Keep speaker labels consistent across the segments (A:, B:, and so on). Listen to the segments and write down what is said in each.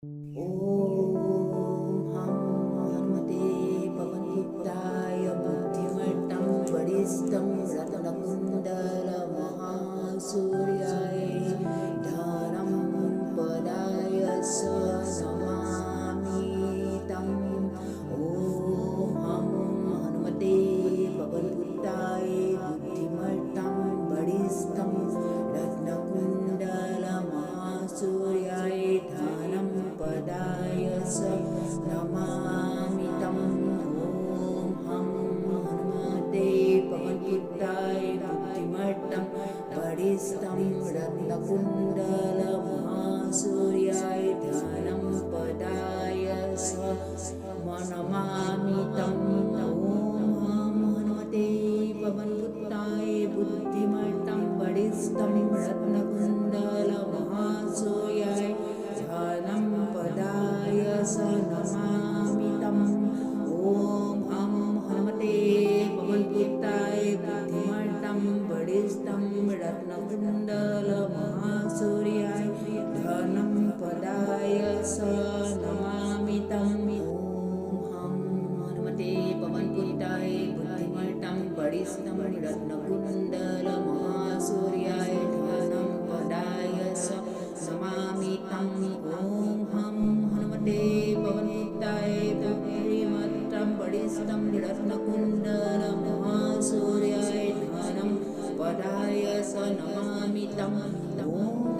A: ॐ हं हनुमते पवनपुत्राय बुद्धिमट्टं वरिष्ठं रत्नकुण्डलमहासूर्याय धनं पदाय स नमामि तम्। ॐ हं हनुमते पवनपुत्राय बुद्धिमट्टं वरिष्ठं रत्नकुण्डलमहासूर्याय धनं पदाय स नमामि तम्। ॐ हं हनुमते पवनपुत्राय बुद्धिमट्टं वरिष्ठं रत्नकुण्डलमहासूर्याय धनं पदाय स नमामि तम्। ॐ हं हनुमते पवनपुत्राय बुद्धिमट्टं वरिष्ठं रत्नकुण्डलमहासूर्याय धनं पदाय स नमामि तम्। ॐ हं हनुमते पवनपुत्राय बुद्धिमट्टं वरिष्ठं रत्नकुण्डलमहासूर्याय धनं पदाय स नमामि तम्। ॐ हं हनुमते पवनपुत्राय बुद्धिमट्टं वरिष्ठं रत्नकुण्डलमहासूर्याय धनं पदाय स नमामि तम्। ॐ हं हनुमते पवनपुत्राय बुद्धिमट्टं वरिष्ठं रत्नकुण्डलमहासूर्याय धनं पदाय स नमामि तम्। ॐ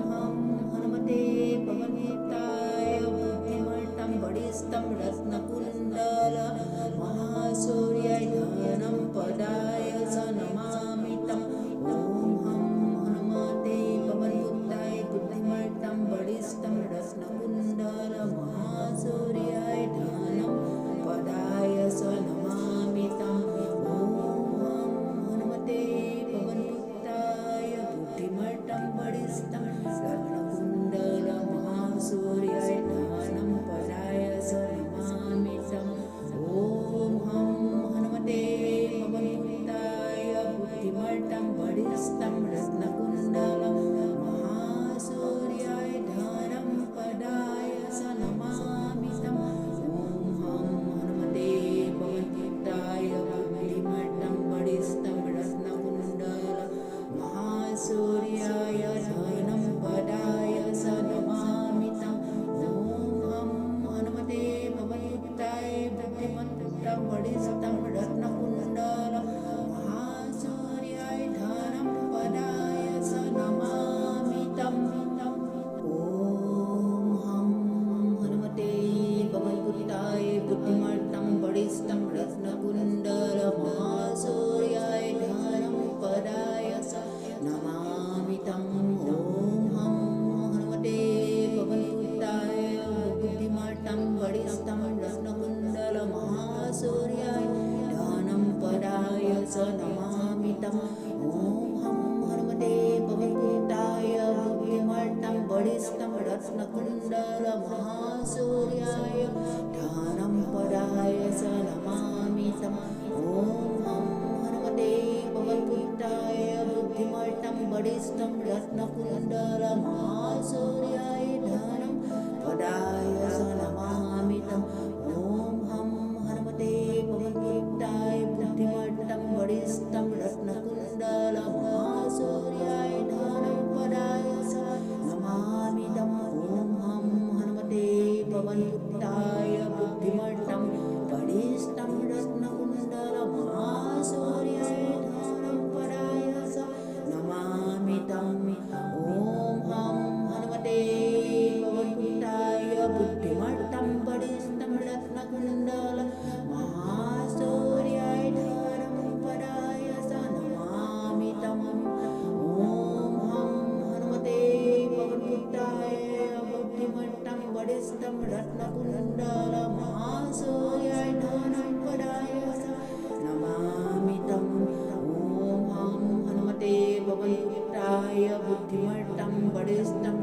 A: हं हनुमते पवनपुत्राय बुद्धिमट्टं वरिष्ठं रत्नकुण्डलमहासूर्याय धनं पदाय स नमामि तम्। ॐ हं हनुमते पवनपुत्राय बुद्धिमट्टं वरिष्ठं रत्नकुण्डलमहासूर्याय धनं पदाय स नमामि तम्। ॐ हं हनुमते पवनपुत्राय बुद्धिमट्टं वरिष्ठं रत्नकुण्डलमहासूर्याय धनं पदाय स नमामि तम्। ॐ हं हनुमते पवनपुत्राय बुद्धिमट्टं वरिष्ठं रत्नकुण्डलमहासूर्याय धनं पदाय स नमामि तम्। ॐ हं हनुमते पवनपुत्राय बुद्धिमट्टं वरिष्ठं रत्नकुण्डलमहासूर्याय धनं पदाय स नमामि तम्। ॐ हं हनुमते पवनपुत्राय बुद्धिमट्टं वरिष्ठं रत्नकुण्डलमहासूर्याय धनं पदाय स नमामि तम्। ॐ हं हनुमते पवनपुत्राय बुद्धिमट्टं वरिष्ठं रत्नकुण्डलमहासूर्याय धनं पदाय स नमामि तम्। ॐ हं हनुमते पवनपुत्राय बुद्धिमट्टं वरिष्ठं रत्नकुण्डलमहासूर्याय धनं पदाय स नमामि तम्। ॐ हं हनुमते पवनपुत्राय बुद्धिमट्टं वरिष्ठं रत्नकुण्डलमहासूर्याय धनं पदाय स नमामि तम्। ॐ हं हनुमते पवनपुत्राय बुद्धिमट्टं वरिष्ठं रत्नकुण्डलमहासूर्याय धनं पदाय स नमामि तम्। ॐ हं हनुमते पवनपुत्राय बुद्धिमट्टं वरिष्ठं रत्नकुण्डलमहासूर्याय धनं पदाय स नमामि तम्। ॐ हं हनुमते पवनपुत्राय बुद्धिमट्टं वरिष्ठं रत्नकुण्डलमहासूर्याय धनं पदाय स नमामि तम्। ॐ हं हनुमते पवनपुत्राय बुद्धिमट्टं वरिष्ठं रत्नकुण्डलमहासूर्याय धनं पदाय स नमामि तम्। ॐ हं हनुमते पवनपुत्राय बुद्धिमट्टं वरिष्ठं रत्नकुण्डलमहासूर्याय धनं पदाय स नमामि तम्। ॐ हं हनुमते पवनपुत्राय बुद्धिमट्टं वरिष्ठं